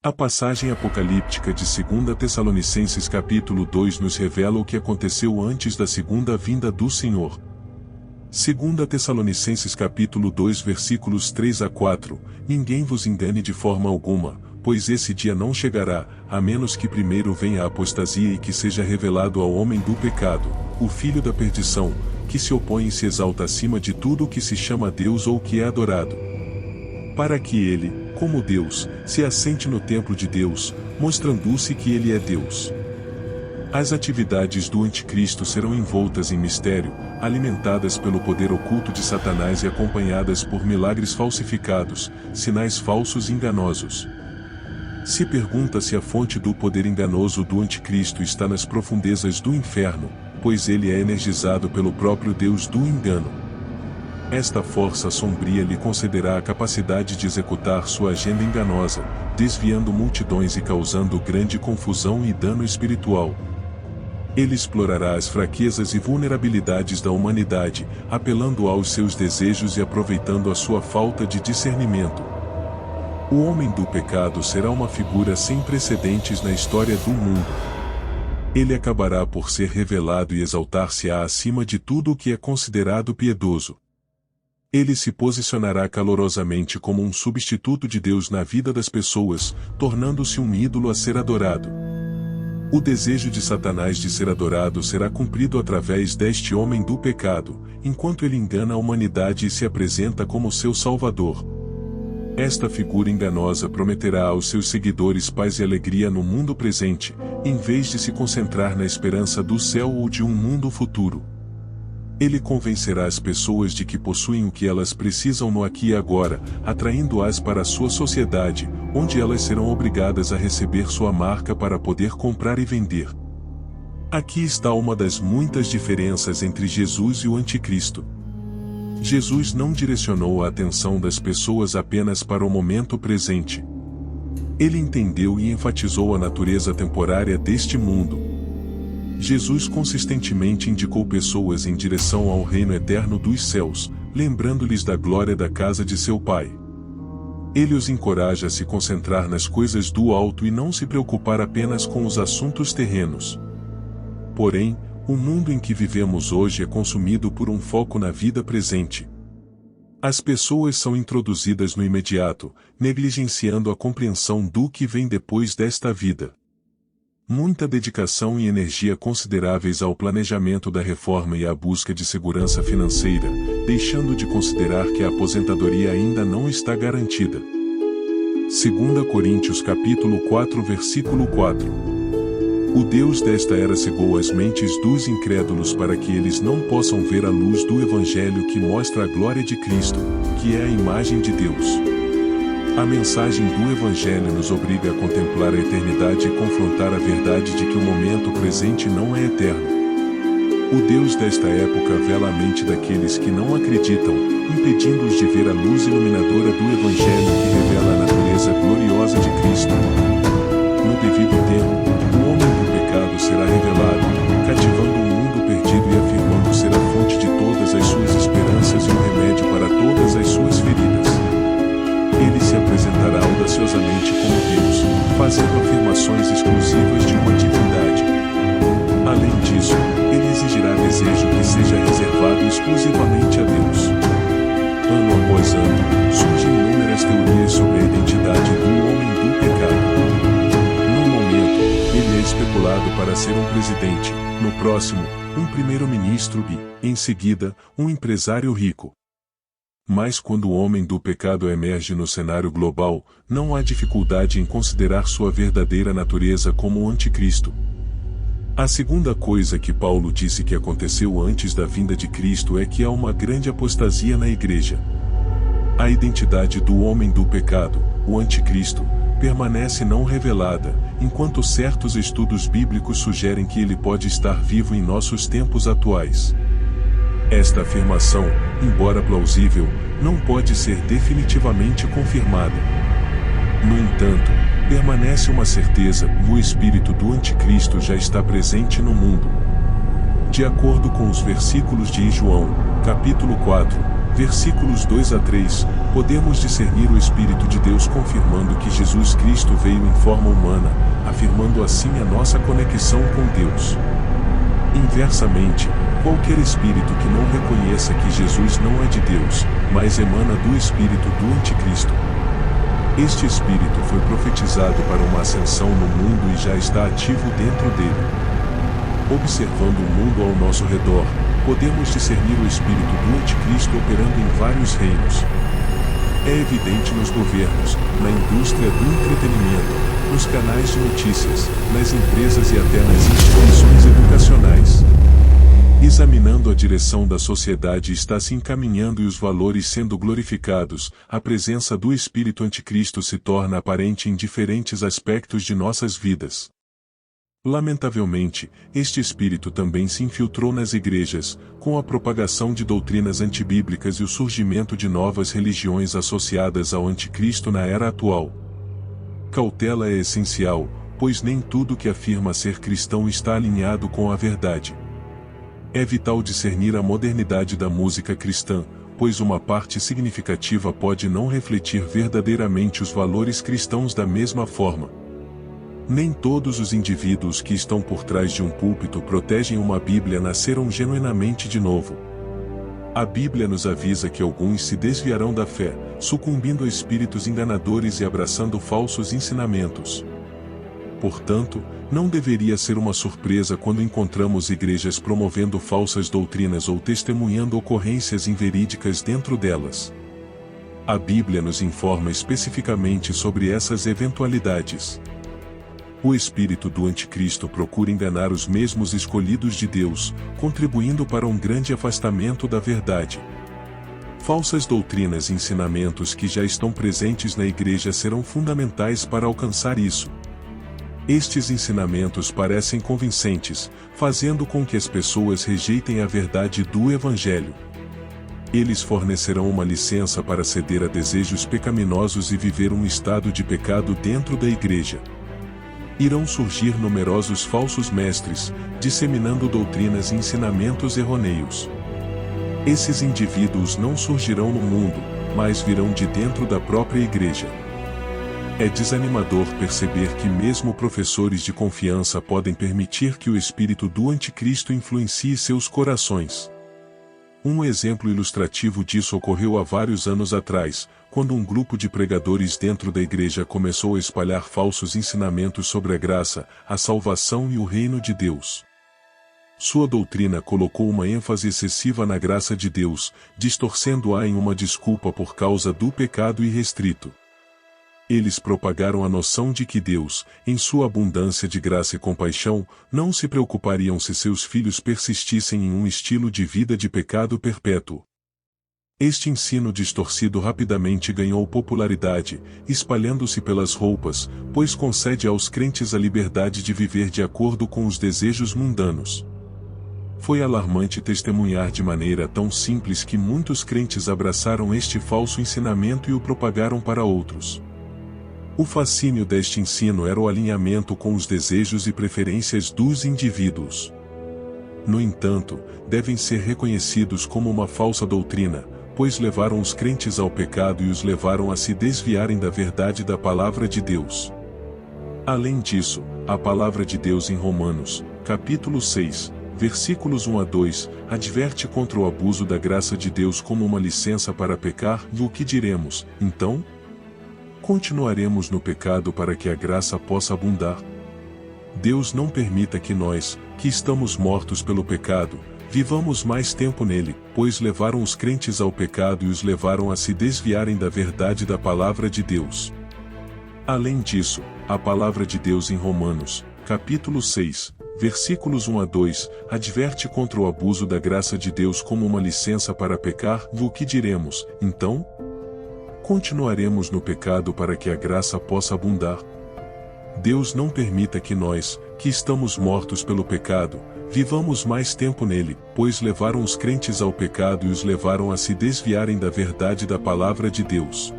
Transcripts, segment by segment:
A passagem apocalíptica de 2 Tessalonicenses capítulo 2 nos revela o que aconteceu antes da segunda vinda do Senhor. 2 Tessalonicenses capítulo 2 versículos 3 a 4, ninguém vos engane de forma alguma, pois esse dia não chegará, a menos que primeiro venha a apostasia e que seja revelado ao homem do pecado, o filho da perdição, que se opõe e se exalta acima de tudo o que se chama Deus ou que é adorado. Para que ele, como Deus, se assente no templo de Deus, mostrando-se que ele é Deus. As atividades do anticristo serão envoltas em mistério, alimentadas pelo poder oculto de Satanás e acompanhadas por milagres falsificados, sinais falsos e enganosos. Se pergunta se a fonte do poder enganoso do anticristo está nas profundezas do inferno, pois ele é energizado pelo próprio Deus do engano. Esta força sombria lhe concederá a capacidade de executar sua agenda enganosa, desviando multidões e causando grande confusão e dano espiritual. Ele explorará as fraquezas e vulnerabilidades da humanidade, apelando aos seus desejos e aproveitando a sua falta de discernimento. O homem do pecado será uma figura sem precedentes na história do mundo. Ele acabará por ser revelado e exaltar-se-á acima de tudo o que é considerado piedoso. Ele se posicionará calorosamente como um substituto de Deus na vida das pessoas, tornando-se um ídolo a ser adorado. O desejo de Satanás de ser adorado será cumprido através deste homem do pecado, enquanto ele engana a humanidade e se apresenta como seu salvador. Esta figura enganosa prometerá aos seus seguidores paz e alegria no mundo presente, em vez de se concentrar na esperança do céu ou de um mundo futuro. Ele convencerá as pessoas de que possuem o que elas precisam no aqui e agora, atraindo-as para a sua sociedade, onde elas serão obrigadas a receber sua marca para poder comprar e vender. Aqui está uma das muitas diferenças entre Jesus e o anticristo. Jesus não direcionou a atenção das pessoas apenas para o momento presente. Ele entendeu e enfatizou a natureza temporária deste mundo. Jesus consistentemente indicou pessoas em direção ao reino eterno dos céus, lembrando-lhes da glória da casa de seu Pai. Ele os encoraja a se concentrar nas coisas do alto e não se preocupar apenas com os assuntos terrenos. Porém, o mundo em que vivemos hoje é consumido por um foco na vida presente. As pessoas são introduzidas no imediato, negligenciando a compreensão do que vem depois desta vida. Muita dedicação e energia consideráveis ao planejamento da reforma e à busca de segurança financeira, deixando de considerar que a aposentadoria ainda não está garantida. 2 Coríntios capítulo 4 versículo 4. O Deus desta era cegou as mentes dos incrédulos para que eles não possam ver a luz do Evangelho que mostra a glória de Cristo, que é a imagem de Deus. A mensagem do Evangelho nos obriga a contemplar a eternidade e confrontar a verdade de que o momento presente não é eterno. O Deus desta época vela a mente daqueles que não acreditam, impedindo-os de ver a luz iluminadora do Evangelho que revela a natureza gloriosa de Cristo. No devido tempo, o homem do pecado será revelado, cativando o mundo perdido e afirmando ser a fonte de todas as suas esperanças e o remédio para todas as suas feridas. Ele se apresentará audaciosamente como Deus, fazendo afirmações exclusivas de uma divindade. Além disso, ele exigirá desejo que seja reservado exclusivamente a Deus. Ano após ano, surgem inúmeras teorias sobre a identidade do homem do pecado. No momento, ele é especulado para ser um presidente, no próximo, um primeiro-ministro e, em seguida, um empresário rico. Mas quando o homem do pecado emerge no cenário global, não há dificuldade em considerar sua verdadeira natureza como o anticristo. A segunda coisa que Paulo disse que aconteceu antes da vinda de Cristo é que há uma grande apostasia na igreja. A identidade do homem do pecado, o anticristo, permanece não revelada, enquanto certos estudos bíblicos sugerem que ele pode estar vivo em nossos tempos atuais. Esta afirmação, embora plausível, não pode ser definitivamente confirmada. No entanto, permanece uma certeza: o espírito do anticristo já está presente no mundo. De acordo com os versículos de João, capítulo 4, versículos 2 a 3, podemos discernir o Espírito de Deus confirmando que Jesus Cristo veio em forma humana, afirmando assim a nossa conexão com Deus. Inversamente, qualquer espírito que não reconheça que Jesus não é de Deus, mas emana do espírito do Anticristo. Este espírito foi profetizado para uma ascensão no mundo e já está ativo dentro dele. Observando o mundo ao nosso redor, podemos discernir o espírito do Anticristo operando em vários reinos. É evidente nos governos, na indústria do entretenimento, nos canais de notícias, nas empresas e até nas instituições educacionais. Examinando a direção da sociedade está se encaminhando e os valores sendo glorificados, a presença do espírito anticristo se torna aparente em diferentes aspectos de nossas vidas. Lamentavelmente, este espírito também se infiltrou nas igrejas, com a propagação de doutrinas antibíblicas e o surgimento de novas religiões associadas ao anticristo na era atual. Cautela é essencial, pois nem tudo que afirma ser cristão está alinhado com a verdade. É vital discernir a modernidade da música cristã, pois uma parte significativa pode não refletir verdadeiramente os valores cristãos da mesma forma. Nem todos os indivíduos que estão por trás de um púlpito protegem uma Bíblia nasceram genuinamente de novo. A Bíblia nos avisa que alguns se desviarão da fé, sucumbindo a espíritos enganadores e abraçando falsos ensinamentos. Portanto, não deveria ser uma surpresa quando encontramos igrejas promovendo falsas doutrinas ou testemunhando ocorrências inverídicas dentro delas. A Bíblia nos informa especificamente sobre essas eventualidades. O espírito do anticristo procura enganar os mesmos escolhidos de Deus, contribuindo para um grande afastamento da verdade. Falsas doutrinas e ensinamentos que já estão presentes na igreja serão fundamentais para alcançar isso. Estes ensinamentos parecem convincentes, fazendo com que as pessoas rejeitem a verdade do Evangelho. Eles fornecerão uma licença para ceder a desejos pecaminosos e viver um estado de pecado dentro da igreja. Irão surgir numerosos falsos mestres, disseminando doutrinas e ensinamentos errôneos. Esses indivíduos não surgirão no mundo, mas virão de dentro da própria igreja. É desanimador perceber que mesmo professores de confiança podem permitir que o espírito do anticristo influencie seus corações. Um exemplo ilustrativo disso ocorreu há vários anos atrás, quando um grupo de pregadores dentro da igreja começou a espalhar falsos ensinamentos sobre a graça, a salvação e o reino de Deus. Sua doutrina colocou uma ênfase excessiva na graça de Deus, distorcendo-a em uma desculpa por causa do pecado irrestrito. Eles propagaram a noção de que Deus, em sua abundância de graça e compaixão, não se preocupariam se seus filhos persistissem em um estilo de vida de pecado perpétuo. Este ensino distorcido rapidamente ganhou popularidade, espalhando-se pelas roupas, pois concede aos crentes a liberdade de viver de acordo com os desejos mundanos. Foi alarmante testemunhar de maneira tão simples que muitos crentes abraçaram este falso ensinamento e o propagaram para outros. O fascínio deste ensino era o alinhamento com os desejos e preferências dos indivíduos. No entanto, devem ser reconhecidos como uma falsa doutrina, pois levaram os crentes ao pecado e os levaram a se desviarem da verdade da palavra de Deus. Além disso, a palavra de Deus em Romanos, capítulo 6, versículos 1 a 2, adverte contra o abuso da graça de Deus como uma licença para pecar, e o que diremos, então? Continuaremos no pecado para que a graça possa abundar? Deus não permita que nós, que estamos mortos pelo pecado, vivamos mais tempo nele, pois levaram os crentes ao pecado e os levaram a se desviarem da verdade da palavra de Deus. Além disso, a palavra de Deus em Romanos, capítulo 6, versículos 1 a 2, adverte contra o abuso da graça de Deus como uma licença para pecar, e o que diremos, então? Continuaremos no pecado para que a graça possa abundar? Deus não permita que nós, que estamos mortos pelo pecado, vivamos mais tempo nele, pois levaram os crentes ao pecado e os levaram a se desviarem da verdade da palavra de Deus.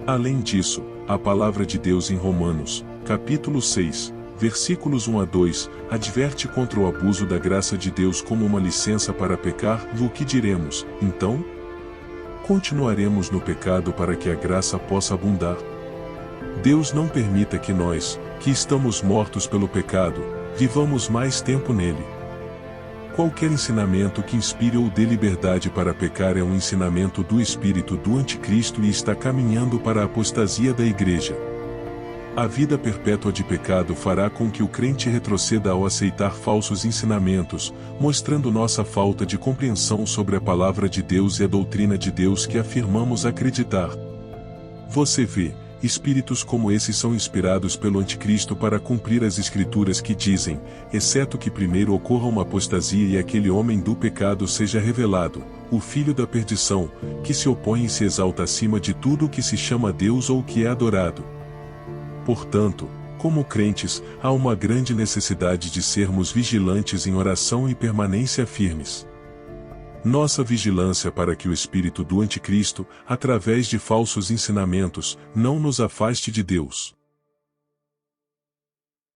Além disso, a palavra de Deus em Romanos, capítulo 6, versículos 1 a 2, adverte contra o abuso da graça de Deus como uma licença para pecar, e o que diremos, então? continuaremos no pecado para que a graça possa abundar? Deus não permita que nós, que estamos mortos pelo pecado, vivamos mais tempo nele. Qualquer ensinamento que inspire ou dê liberdade para pecar é um ensinamento do espírito do anticristo e está caminhando para a apostasia da igreja. A vida perpétua de pecado fará com que o crente retroceda ao aceitar falsos ensinamentos, mostrando nossa falta de compreensão sobre a palavra de Deus e a doutrina de Deus que afirmamos acreditar. Você vê, espíritos como esses são inspirados pelo anticristo para cumprir as escrituras que dizem, exceto que primeiro ocorra uma apostasia e aquele homem do pecado seja revelado, o filho da perdição, que se opõe e se exalta acima de tudo o que se chama Deus ou que é adorado. Portanto, como crentes, há uma grande necessidade de sermos vigilantes em oração e permanência firmes. Nossa vigilância para que o espírito do anticristo, através de falsos ensinamentos, não nos afaste de Deus.